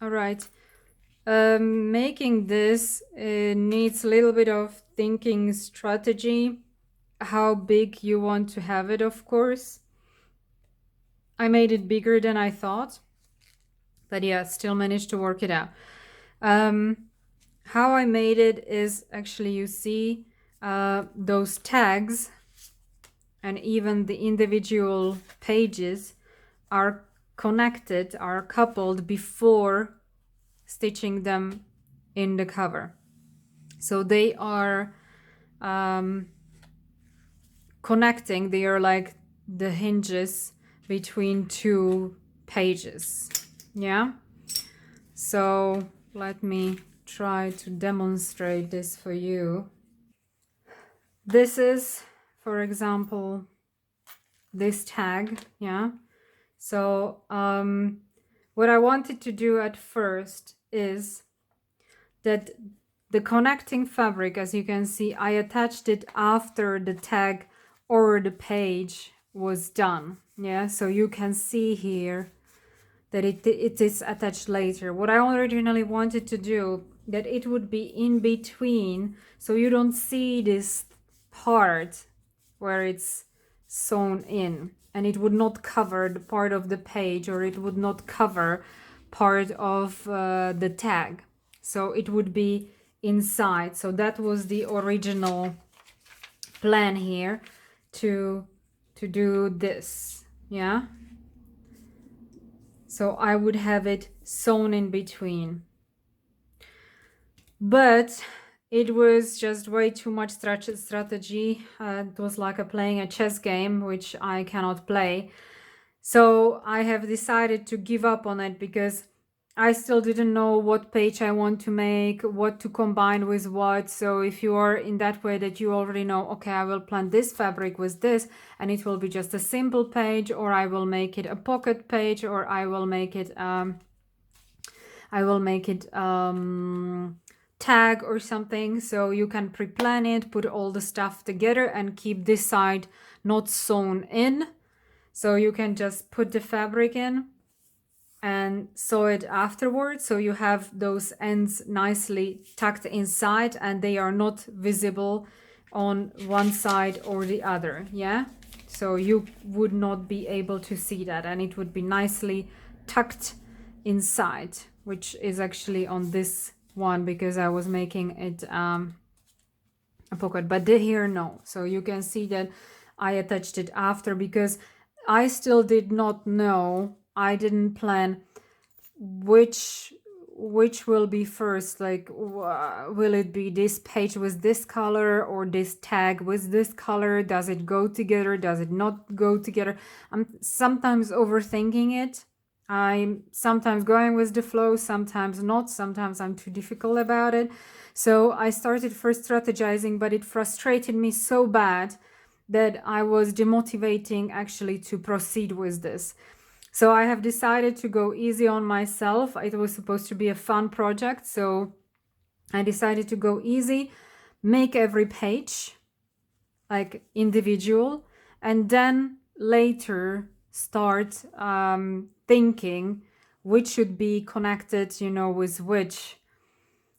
All right. Making this needs a little bit of thinking strategy, how big you want to have it, of course. I made it bigger than I thought, but yeah, still managed to work it out. How I made it is actually, you see those tags and even the individual pages are connected, are coupled before stitching them in the cover. So they are connecting, they are like the hinges between two pages. Yeah. So let me try to demonstrate this for you. This is, for example, this tag. Yeah. So what I wanted to do at first is that the connecting fabric, as you can see, I attached it after the tag or the page was done. Yeah, so you can see here that it is attached later. What I originally wanted to do, that it would be in between, so you don't see this part where it's sewn in, and it would not cover the part of the page, or it would not cover part of the tag. So it would be inside. So that was the original plan here, to do this. Yeah. So I would have it sewn in between. But it was just way too much strategy. It was like playing a chess game, which I cannot play. So I have decided to give up on it, because I still didn't know what page I want to make, what to combine with what. So if you are in that way that you already know, okay, I will plan this fabric with this, and it will be just a simple page, or I will make it a pocket page, or I will make it tag or something. So you can pre-plan it, put all the stuff together, and keep this side not sewn in. So you can just put the fabric in and sew it afterwards. So you have those ends nicely tucked inside, and they are not visible on one side or the other. Yeah. So you would not be able to see that, and it would be nicely tucked inside, which is actually on this one, because I was making it a pocket, but here no. So you can see that I attached it after, because I still did not know, I didn't plan which will be first. Like, will it be this page with this color, or this tag with this color? Does it go together? Does it not go together? I'm sometimes overthinking it. I'm sometimes going with the flow, sometimes not, sometimes I'm too difficult about it. So I started first strategizing, but it frustrated me so bad that I was demotivating actually to proceed with this. So I have decided to go easy on myself. It was supposed to be a fun project, so I decided to go easy, make every page like individual, and then later start thinking which should be connected, you know, with which.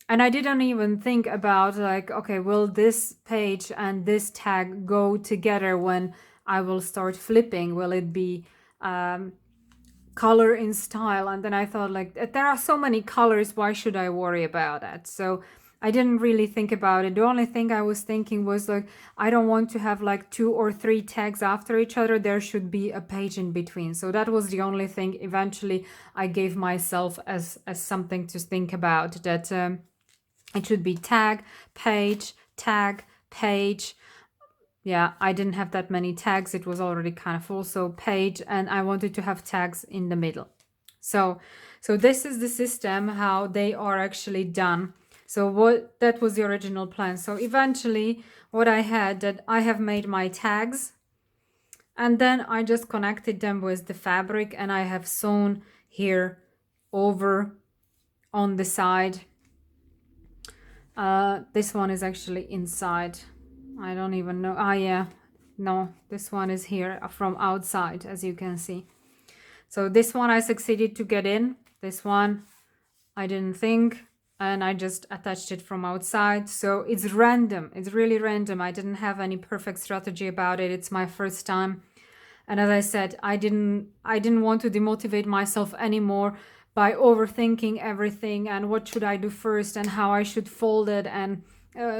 And I didn't even think about like, okay, will this page and this tag go together when I will start flipping? Will it be color in style? And then I thought, like, there are so many colors, why should I worry about that? So I didn't really think about it. The only thing I was thinking was like, I don't want to have like 2 or 3 tags after each other. There should be a page in between. So that was the only thing eventually I gave myself as something to think about, that it should be tag, page, tag, page. Yeah, I didn't have that many tags. It was already kind of full. So page, and I wanted to have tags in the middle. So this is the system, how they are actually done. So that was the original plan. So eventually what I had, that I have made my tags, and then I just connected them with the fabric, and I have sewn here over on the side. This one is actually inside. I don't even know. Ah, yeah. No, this one is here from outside, as you can see. So this one I succeeded to get in. This one I didn't think, and I just attached it from outside. So it's random. It's really random. I didn't have any perfect strategy about it. It's my first time. And as I said, I didn't want to demotivate myself anymore by overthinking everything and what should I do first and how I should fold it and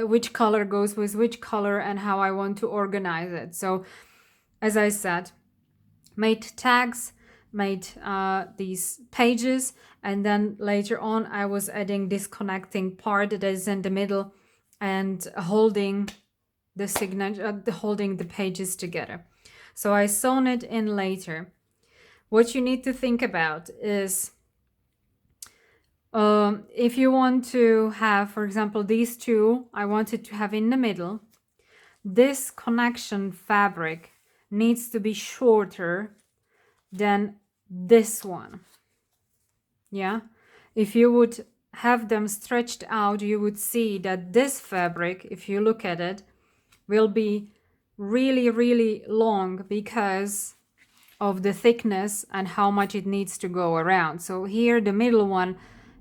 which color goes with which color and how I want to organize it. So as I said, made tags, made these pages, and then later on I was adding this connecting part that is in the middle and holding the signature, holding the pages together. So I sewn it in later. What you need to think about is if you want to have, for example, these two, I wanted to have in the middle, this connection fabric needs to be shorter than this one. Yeah, if you would have them stretched out, you would see that this fabric, if you look at it, will be really, really long because of the thickness and how much it needs to go around. So here, the middle one,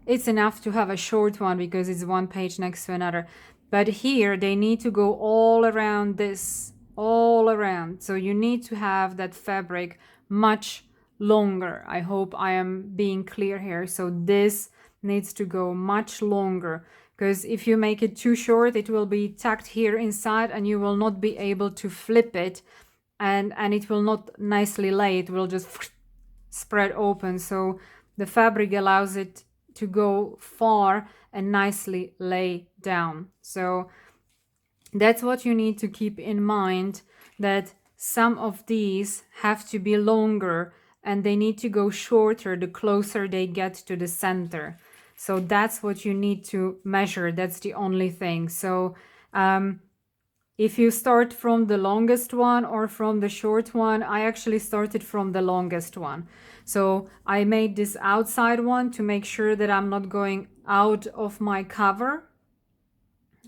it's enough to have a short one because it's one page next to another. But here, they need to go all around this, all around. So you need to have that fabric much longer. I hope I am being clear here. So this needs to go much longer, because if you make it too short, it will be tucked here inside and you will not be able to flip it, and it will not nicely lay. It will just spread open. So the fabric allows it to go far and nicely lay down. So that's what you need to keep in mind, that some of these have to be longer and they need to go shorter the closer they get to the center. So that's what you need to measure. That's the only thing. So if you start from the longest one or from the short one, I actually started from the longest one. So I made this outside one to make sure that I'm not going out of my cover.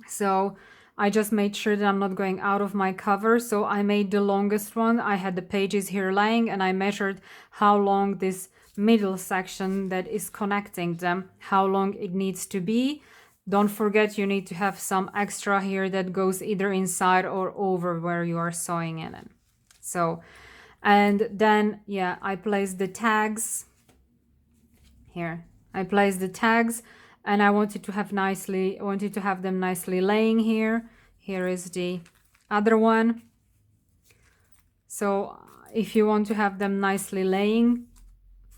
So I just made sure that I'm not going out of my cover. So I made the longest one. I had the pages here laying and I measured how long this middle section that is connecting them, how long it needs to be. Don't forget, you need to have some extra here that goes either inside or over where you are sewing in it. So, and then, yeah, I placed the tags here. I placed the tags and I wanted to have them nicely laying here. Here is the other one. So if you want to have them nicely laying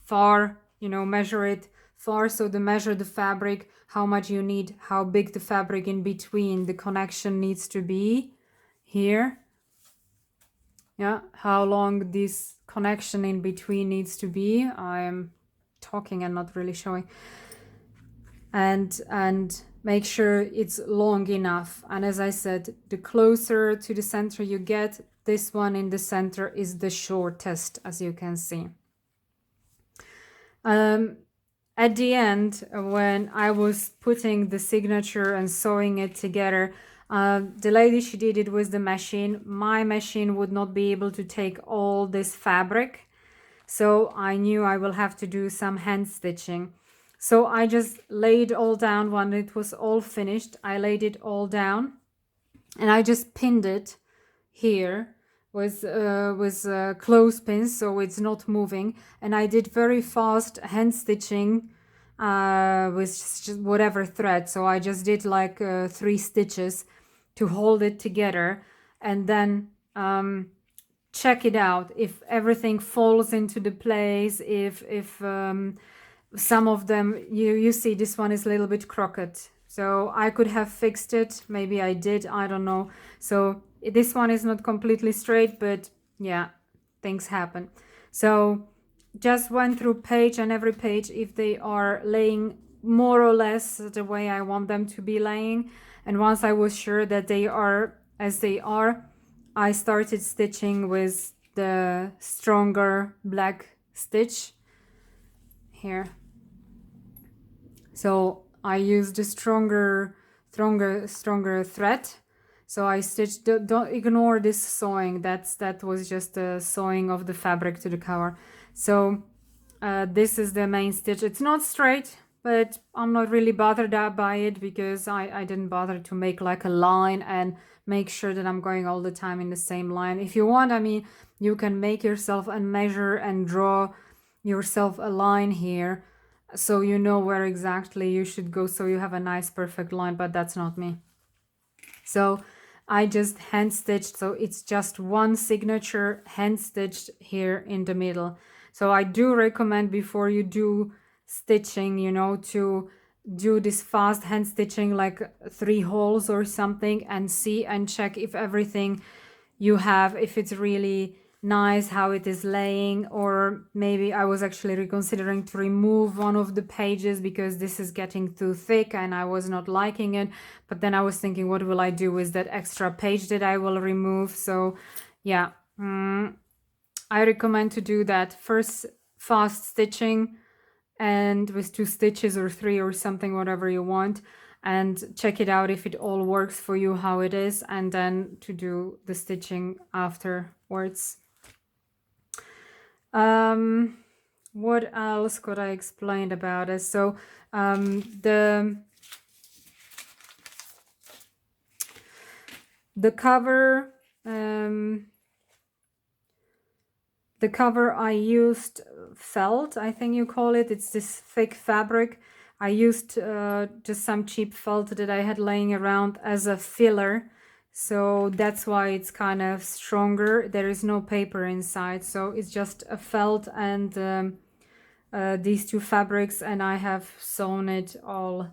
far, measure it far. So to measure the fabric, how much you need, how big the fabric in between the connection needs to be here. Yeah, how long this connection in between needs to be. I am talking and not really showing. And make sure it's long enough. And as I said, the closer to the center you get, this one in the center is the shortest, as you can see. At the end, when I was putting the signature and sewing it together, the lady, she did it with the machine. My machine would not be able to take all this fabric, so I knew I will have to do some hand stitching. So I just laid all down when it was all finished. I laid it all down and I just pinned it here with clothespins, so it's not moving. And I did very fast hand stitching with just whatever thread. So I just did like 3 stitches to hold it together, and then check it out if everything falls into the place. If some of them, you see this one is a little bit crooked, so I could have fixed it. Maybe I did, I don't know. So this one is not completely straight, but yeah, things happen. So just went through page and every page if they are laying more or less the way I want them to be laying. And once I was sure that they are as they are, I started stitching with the stronger black stitch here. So I used the stronger thread. So I stitched, don't ignore this sewing, that was just the sewing of the fabric to the cover. So this is the main stitch. It's not straight, but I'm not really bothered by it because I didn't bother to make like a line and make sure that I'm going all the time in the same line. If you want, I mean, you can make yourself a measure and draw yourself a line here so you know where exactly you should go, so you have a nice perfect line, but that's not me. So I just hand stitched, so it's just one signature hand stitched here in the middle. So I do recommend before you do stitching, you know, to do this fast hand stitching, like 3 holes or something, and see and check if everything you have, if it's really nice how it is laying. Or maybe I was actually reconsidering to remove one of the pages because this is getting too thick and I was not liking it, but then I was thinking, what will I do with that extra page that I will remove? So yeah, I recommend to do that first, fast stitching and with 2 stitches or 3 or something, whatever you want, and check it out if it all works for you, how it is, and then to do the stitching afterwards. What else could I explain about it? So the cover, the cover I used felt, I think you call it. It's this thick fabric. I used just some cheap felt that I had laying around as a filler. So that's why it's kind of stronger. There is no paper inside. So it's just a felt and these 2 fabrics, and I have sewn it all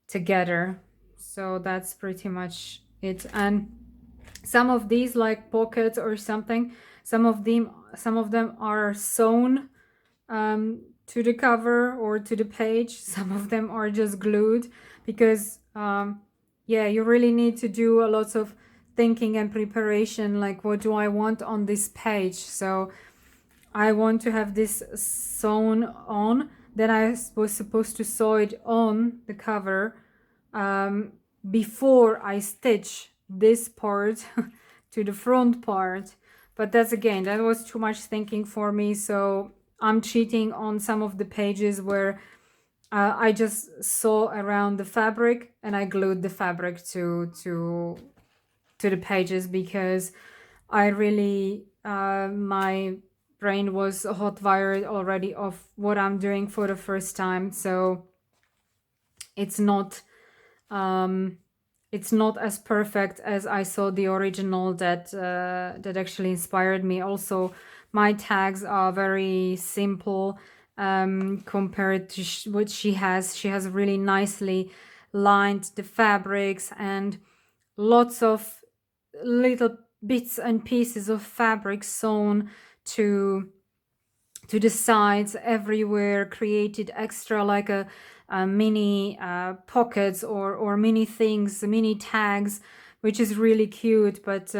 together. So that's pretty much it. And some of these, like pockets or something, some of them are sewn to the cover or to the page. Some of them are just glued because yeah, you really need to do a lot of thinking and preparation, like what do I want on this page. So I want to have this sewn on, then I was supposed to sew it on the cover before I stitch this part to the front part. But that's, again, that was too much thinking for me, so I'm cheating on some of the pages where I just sew around the fabric and I glued the fabric to the pages, because I really my brain was hot wired already of what I'm doing for the first time, so it's not as perfect as I saw the original that actually inspired me. Also, my tags are very simple compared to what she has. She has really nicely lined the fabrics and lots of little bits and pieces of fabric sewn to the sides everywhere, created extra like a mini pockets or mini things, mini tags, which is really cute. But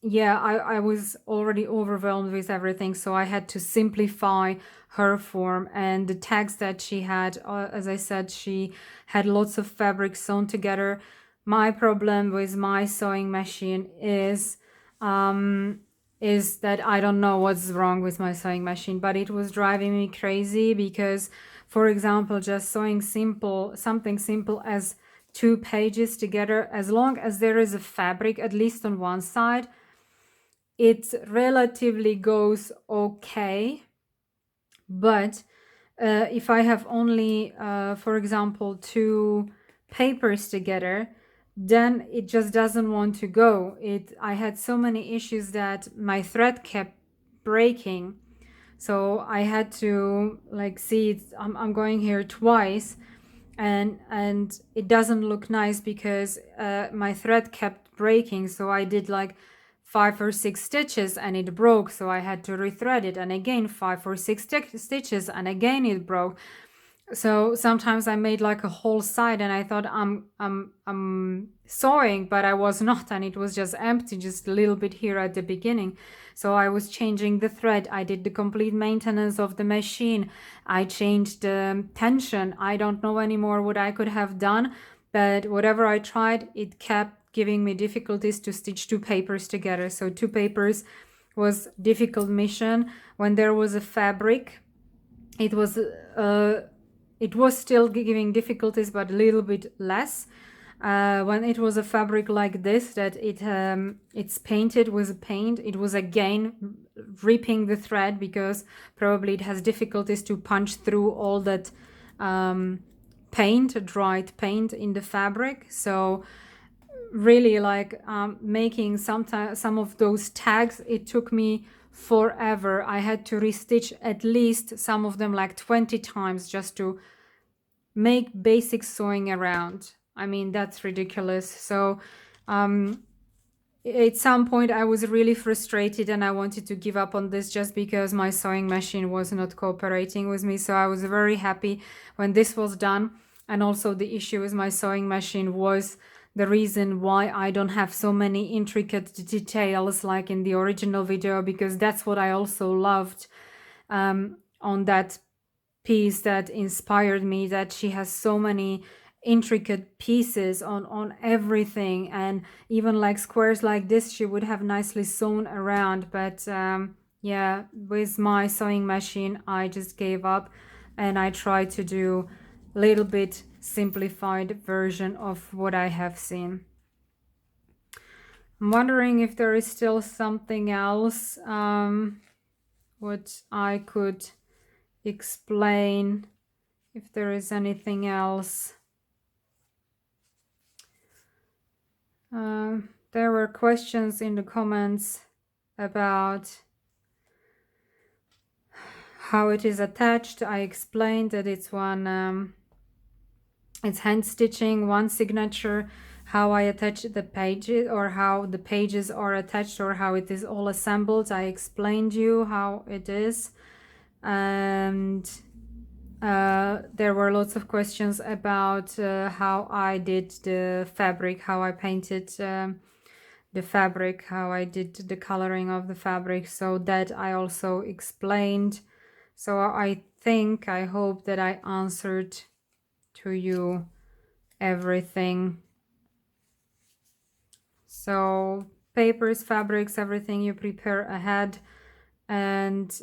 yeah, I was already overwhelmed with everything, so I had to simplify her form. And the tags that she had, as I said, she had lots of fabric sewn together. My problem with my sewing machine is that I don't know what's wrong with my sewing machine, but it was driving me crazy because, for example, just sewing something simple as 2 pages together, as long as there is a fabric at least on one side, it relatively goes okay. But if I have only, for example, 2 papers together, then it just doesn't want to go. I had so many issues that my thread kept breaking. So I had to like see I'm going here twice, and it doesn't look nice because my thread kept breaking. So I did like 5 or 6 stitches and it broke, so I had to rethread it, and again 5 or 6 stitches and again it broke. So sometimes I made like a whole side and I thought I'm sewing, but I was not, and it was just empty, just a little bit here at the beginning. So I was changing the thread. I did the complete maintenance of the machine. I changed the tension. I don't know anymore what I could have done, but whatever I tried, it kept giving me difficulties to stitch 2 papers together. So 2 papers was difficult mission. When there was a fabric, it was it was still giving difficulties, but a little bit less. When it was a fabric like this, that it's painted with paint, it was again ripping the thread because probably it has difficulties to punch through all that paint, dried paint in the fabric. So really, like making some of those tags, it took me forever. I had to restitch at least some of them like 20 times just to make basic sewing around. I mean, that's ridiculous. So at some point I was really frustrated and I wanted to give up on this just because my sewing machine was not cooperating with me. So I was very happy when this was done. And also the issue with my sewing machine was the reason why I don't have so many intricate details like in the original video, because that's what I also loved on that piece that inspired me, that she has so many intricate pieces on everything, and even like squares like this she would have nicely sewn around. But yeah, with my sewing machine I just gave up and I tried to do a little bit simplified version of what I have seen. I'm wondering if there is still something else what I could explain, if there is anything else. There were questions in the comments about how it is attached. I explained that it's one it's hand stitching, one signature, how I attach the pages, or how the pages are attached, or how it is all assembled. I explained you how it is. And there were lots of questions about how I did the fabric, how I painted the fabric, how I did the coloring of the fabric. So that I also explained. So I hope that I answered to you everything. So papers, fabrics, everything you prepare ahead. And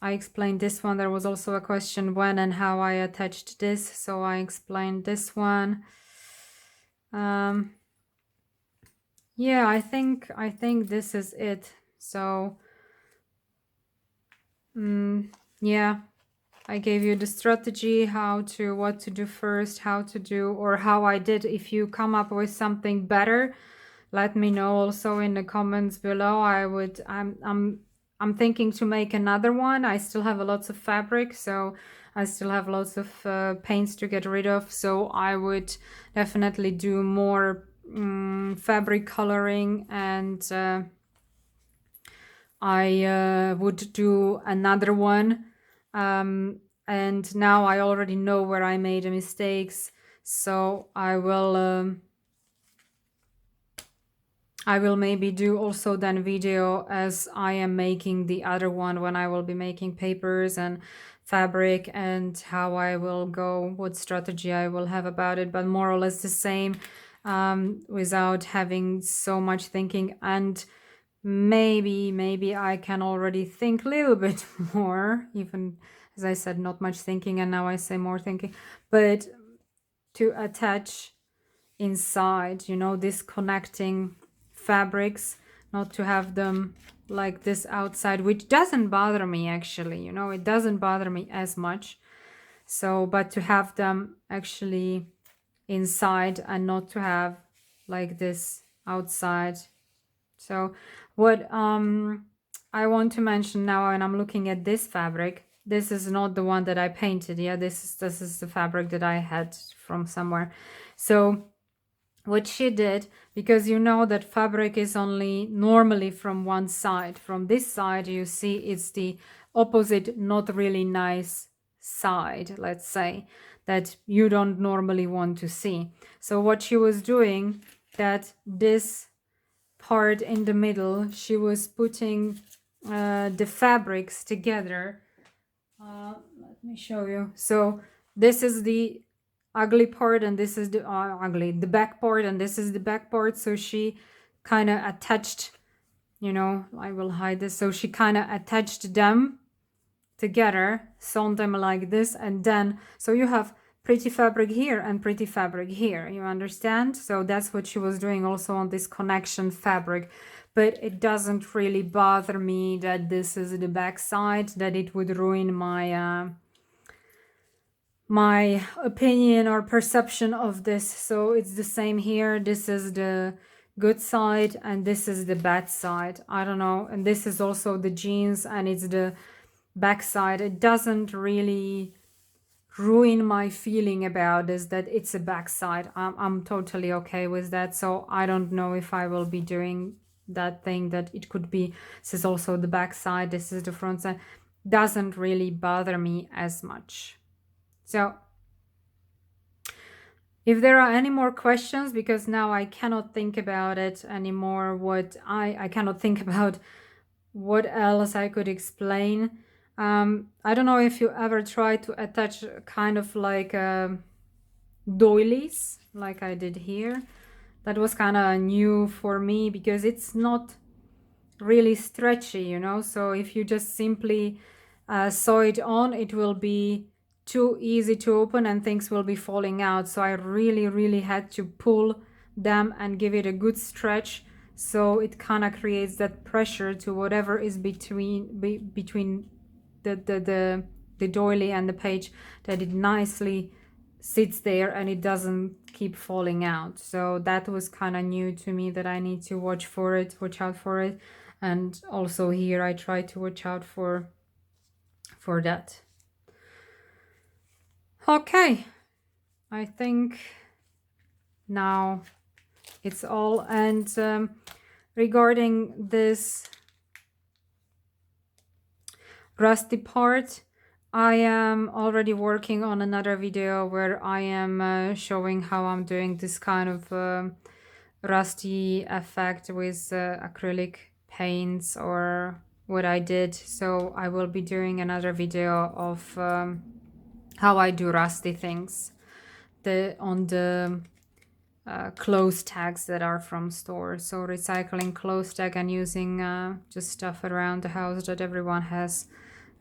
I explained this one. There was also a question when and how I attached this, so I explained this one. Yeah, I think this is it. So yeah, I gave you the strategy, what to do first, how to do, or how I did. If you come up with something better, let me know also in the comments below. I'm thinking to make another one. I still have lots of fabric, so I still have lots of paints to get rid of. So I would definitely do more fabric coloring, and I would do another one. And now I already know where I made the mistakes, so I will maybe do also then video as I am making the other one, when I will be making papers and fabric, and how I will go, what strategy I will have about it, but more or less the same, without having so much thinking. And maybe I can already think a little bit more, even as I said, not much thinking, and now I say more thinking, but to attach inside, you know, this connecting fabrics, not to have them like this outside, which doesn't bother me actually, you know, it doesn't bother me as much. So, but to have them actually inside and not to have like this outside. So what I want to mention now, and I'm looking at this fabric, this is not the one that I painted. Yeah, this is the fabric that I had from somewhere. So what she did, because you know that fabric is only normally from one side. From this side, you see it's the opposite, not really nice side, let's say, that you don't normally want to see. So what she was doing, that this part in the middle, she was putting the fabrics together. Let me show you. So this is the ugly part, and this is the the back part, and this is the back part. So she kind of attached, you know, I will hide this. So she kind of attached them together, sewn them like this, and then so you have pretty fabric here and pretty fabric here, you understand? So that's what she was doing also on this connection fabric, but it doesn't really bother me that this is the back side, that it would ruin my my opinion or perception of this. So it's the same here. This is the good side and this is the bad side. I don't know. And this is also the jeans and it's the back side. It doesn't really ruin my feeling about this, that it's a back side. I'm totally okay with that. So I don't know if I will be doing that thing, that it could be, this is also the back side, this is the front side. Doesn't really bother me as much. So if there are any more questions, because now I cannot think about it anymore, what I cannot think about what else I could explain. I don't know if you ever tried to attach kind of like doilies like I did here. That was kind of new for me because it's not really stretchy, you know. So if you just simply sew it on, it will be too easy to open and things will be falling out. So I really had to pull them and give it a good stretch, so it kind of creates that pressure to whatever is between the doily and the page, that it nicely sits there and it doesn't keep falling out. So that was kind of new to me, that I need to watch out for it. And also here I try to watch out for that. Okay, I think now it's all. And regarding this rusty part, I am already working on another video where I am showing how I'm doing this kind of rusty effect with acrylic paints, or what I did. So I will be doing another video of how I do rusty things on the clothes tags that are from stores. So recycling clothes tag and using just stuff around the house that everyone has,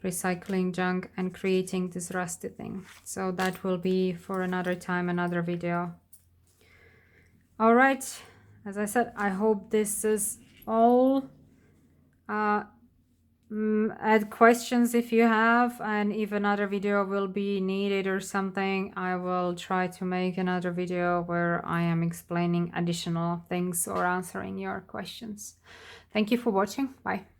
recycling junk and creating this rusty thing. So that will be for another time, another video. All right, as I said, I hope this is all. Add questions if you have, and if another video will be needed or something, I will try to make another video where I am explaining additional things or answering your questions. Thank you for watching. Bye.